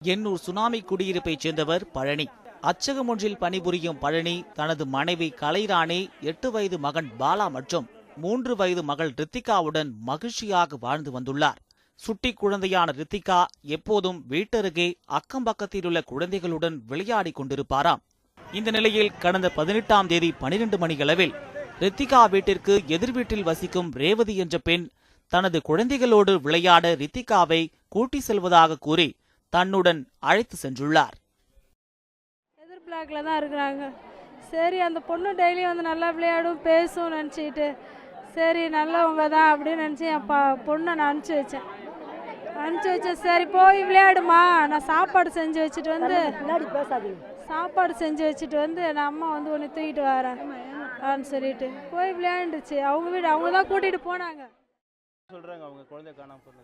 Ennore tsunami குடியிருப்பைச் சேர்ந்தவர் பழனி. அச்சகம் ஒன்றில் பணிபுரியும் பழனி தனது மனைவி கலைராணி, 8 வயது மகன் பாலா மற்றும் 3 வயது மகள் ரித்திகாவுடன் மகிழ்ச்சியாக வாழ்ந்து வந்துள்ளார். சுட்டி குழந்தையான ரித்திகா எப்போதும் வீட்டருகே அக்கம் பக்கத்தில் உள்ள குழந்தைகளுடன் விளையாடி கொண்டிருப்பாராம். இந்த நிலையில் கடந்த 18ஆம் தேதி 12 மணியளவில் ரித்திகா வீட்டிற்கு எதிர் வீட்டில் வசிக்கும் ரேவதி என்ற பெண் தனது குழந்தைகளோடு விளையாட ரித்திகாவை கூட்டி செல்வதாக கூறி தன்னுடன் அழைத்து சென்றுள்ளார். எதிர் பிளாக்ல தான் இருக்கிறாங்க. சரி, அந்த பொண்ணு டெய்லி வந்து நல்லா விளையாடும் பேசும் நினச்சிக்கிட்டு, சரி நல்லவங்க தான் அப்படின்னு நினச்சி என் பொண்ணை நான் அனுப்பிச்சி வச்சேன். சரி போய் விளையாடுமா, நான் சாப்பாடு செஞ்சு வச்சுட்டு வந்து நான் அம்மா வந்து உன்னை தூக்கிட்டு வரேன் அப்படின்னு சொல்லிட்டு போய் விளையாண்டுச்சு. அவங்க வீடு அவங்க தான் கூட்டிகிட்டு போனாங்க.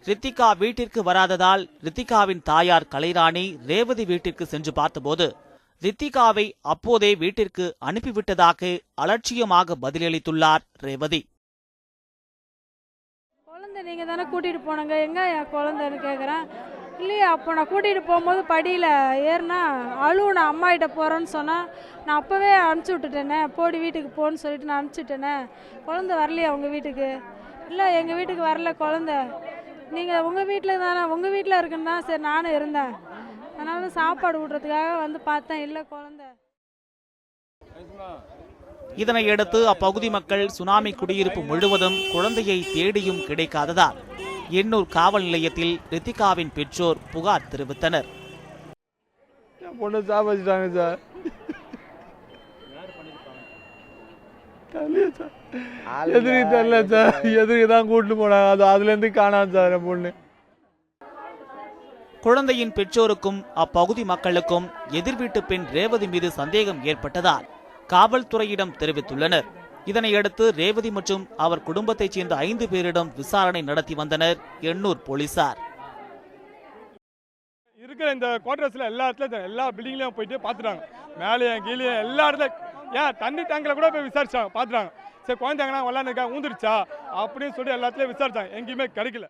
ரித்திகா வீட்டிற்கு வராததால் ரித்திகாவின் தாயார் கலைராணி ரேவதி வீட்டிற்கு சென்று பார்த்தபோது ரித்திகாவை அப்போதே வீட்டிற்கு அனுப்பிவிட்டதாக அலட்சியமாக பதிலளித்துள்ளார் ரேவதி. குழந்தை நீங்க தானே கூட்டிட்டு போனாங்க, எங்க என் குழந்தைன்னு கேட்குறேன். இல்லையா, அப்போ நான் கூட்டிகிட்டு போகும்போது படியில் ஏறினா நான் அம்மா கிட்ட போகிறேன்னு சொன்னால் நான் அப்போவே அனுப்பிச்சி விட்டுட்டேனே, போடி வீட்டுக்கு போன்னு சொல்லிட்டு நான் அனுப்பிச்சிட்டேனே. குழந்தை வரலையா உங்கள் வீட்டுக்கு? இல்லை, எங்கள் வீட்டுக்கு வரல குழந்தை. நீங்கள் உங்கள் வீட்டில் தானே, உங்கள் வீட்டில் இருக்குன்னு தான் சரி நானும் இருந்தேன். அதனால சாப்பாடு விட்றதுக்காக வந்து பார்த்தேன், இல்லை குழந்தை. இதனையடுத்து அப்பகுதி மக்கள் சுனாமி குடியிருப்பு முழுவதும் குழந்தையை தேடியும் கிடைக்காததால் எண்ணூர் காவல் நிலையத்தில் ரித்திகாவின் பெற்றோர் புகார் தெரிவித்தனர். குழந்தையின் பெற்றோருக்கும் அப்பகுதி மக்களுக்கும் எதிர்வீட்டு பெண் ரேவதி மீது சந்தேகம் ஏற்பட்டதால் காவல்துறையிடம் தெரிவித்துள்ளனர். இதனையடுத்து ரேவதி மற்றும் அவர் குடும்பத்தைச் சேர்ந்த 5 பேரிடம் விசாரணை நடத்தி வந்தனர் எண்ணூர் போலீசார். இருக்கிற இந்த குவார்டர்ஸ்ல எல்லா இடத்துலயும் எல்லா பில்டிங்லயும் போயிட்டு பாத்துட்டாங்க, மேலே கீழே எல்லா இடத்துல, ஏன் தண்ணி டேங்க்ல கூட போய் விசாரிச்சாங்க, பாத்துட்டாங்க. சரி குழந்தைங்கன்னா விளாண்டுக்கா ஊந்துருச்சா அப்படின்னு சொல்லி எல்லா இடத்துலயும் விசாரிச்சாங்க, எங்கேயுமே கிடைக்கல.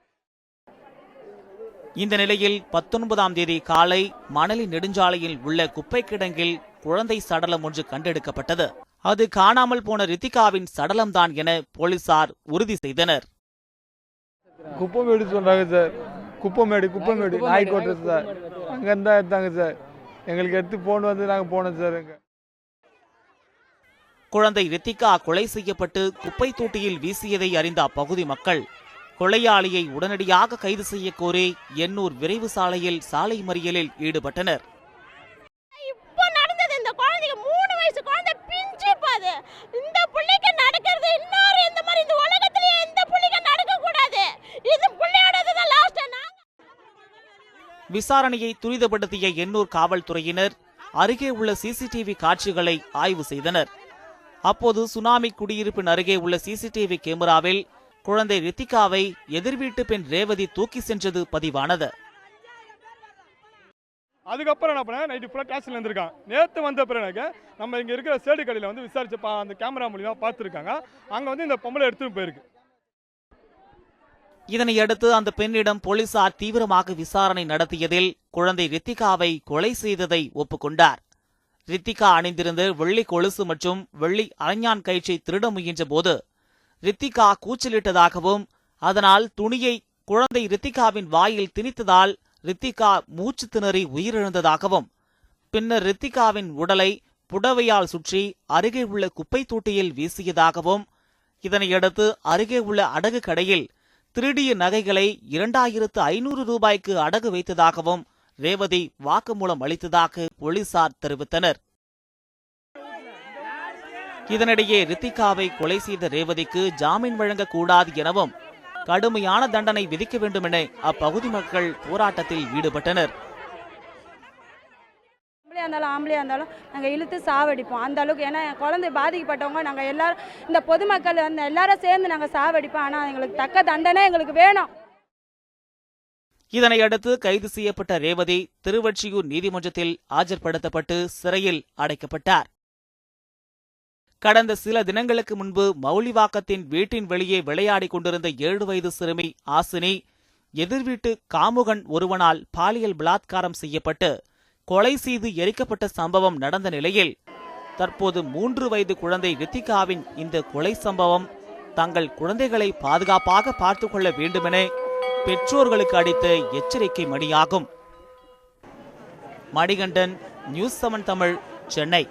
இந்த நிலையில் 19ஆம் தேதி காலை மணலி நெடுஞ்சாலையில் உள்ள குப்பை கிடங்கில் குழந்தை சடலம் ஒன்று கண்டெடுக்கப்பட்டது. அது காணாமல் போன ரித்திகாவின் சடலம்தான் என போலீசார் உறுதி செய்தனர். குப்பமேடு சொன்னாங்க சார், குப்பமேடு நாய் கோட்டை சார், அங்கிருந்தா எடுத்தாங்க சார். எங்களுக்கு எடுத்து போன் வந்து நாங்கள் போனோம் சார். குழந்தை ரித்திகா கொலை செய்யப்பட்டு குப்பை தொட்டியில் வீசியதை அறிந்த அப்பகுதி மக்கள் கொலையாளியை உடனடியாக கைது செய்ய கோரி எண்ணூர் விரைவு சாலையில் சாலை மறியலில் ஈடுபட்டனர். விசாரணையை துரிதப்படுத்திய எண்ணூர் காவல்துறையினர் அருகே உள்ள சிசிடிவி காட்சிகளை ஆய்வு செய்தனர். அப்போது சுனாமி குடியிருப்பின் அருகே உள்ள சிசிடிவி கேமராவில் குழந்தை ரித்திகாவை எதிர்வீட்டு பெண் ரேவதி தூக்கி சென்றது பதிவானது. அதுக்கப்புறம் என்ன பண்ண, நைட்டு ஃபுல்லாக கிளாஸ்ல இருந்திருக்கான். நேற்று வந்த பிறகு நம்ம இங்கே இருக்கிற சேடு கடையில் வந்து விசாரிச்சு அந்த கேமரா மூலியமாக பார்த்துருக்காங்க. அங்கே வந்து இந்த பொம்பளை எடுத்துட்டு போயிருக்கு. இதனையடுத்து அந்த பெண்ணிடம் போலீசார் தீவிரமாக விசாரணை நடத்தியதில் குழந்தை ரித்திகாவை கொலை செய்ததை ஒப்புக்கொண்டார். ரித்திகா அணிந்திருந்த வெள்ளி கொலுசு மற்றும் வெள்ளி அரஞ்சான் கயிற்றை திருட முயன்ற போது ரித்திகா கூச்சலிட்டதாகவும் அதனால் துணியை குழந்தை ரித்திகாவின் வாயில் திணித்ததால் ரித்திகா மூச்சு திணறி உயிரிழந்ததாகவும் பின்னர் ரித்திகாவின் உடலை புடவையால் சுற்றி அருகே உள்ள குப்பை தொட்டியில் வீசியதாகவும் இதனையடுத்து அருகே உள்ள அடகு கடையில் திருடிய நகைகளை 2500 ரூபாய்க்கு அடகு வைத்ததாகவும் ரேவதி வாக்குமூலம் அளித்ததாக போலீசார் தெரிவித்தனர். இதனிடையே ரித்திகாவை கொலை செய்த ரேவதிக்கு ஜாமீன் வழங்கக்கூடாது எனவும் கடுமையான தண்டனை விதிக்க வேண்டும் என அப்பகுதி மக்கள் போராட்டத்தில் ஈடுபட்டனர். ஆம்பளையா இருந்தாலும் நாங்கள் இழுத்து சாவடிப்போம் அந்த அளவுக்கு. ஏன்னா குழந்தை பாதிக்கப்பட்டவங்க நாங்கள் எல்லாரும், இந்த பொதுமக்கள் வந்து எல்லாரும் சேர்ந்து நாங்கள் சாவடிப்போம். ஆனால் எங்களுக்கு தக்க தண்டனை எங்களுக்கு வேணும். இதனையடுத்து கைது செய்யப்பட்ட ரேவதி திருவொற்றியூர் நீதிமன்றத்தில் ஆஜர்படுத்தப்பட்டு சிறையில் அடைக்கப்பட்டார். கடந்த சில தினங்களுக்கு முன்பு மௌலிவாக்கத்தின் வீட்டின் வெளியே விளையாடி கொண்டிருந்த 7 வயது சிறுமி ஆசினி எதிர்வீட்டு காமுகன் ஒருவனால் பாலியல் பலாத்காரம் செய்யப்பட்டு கொலை செய்து எரிக்கப்பட்ட சம்பவம் நடந்த நிலையில் தற்போது 3 வயது குழந்தை ரித்திகாவின் இந்த கொலை சம்பவம் தங்கள் குழந்தைகளை பாதுகாப்பாக பார்த்துக் கொள்ள வேண்டுமென பெற்றோர்களுக்கு அடித்த எச்சரிக்கை மணியாகும். மணிகண்டன், நியூஸ் 7 தமிழ், சென்னை.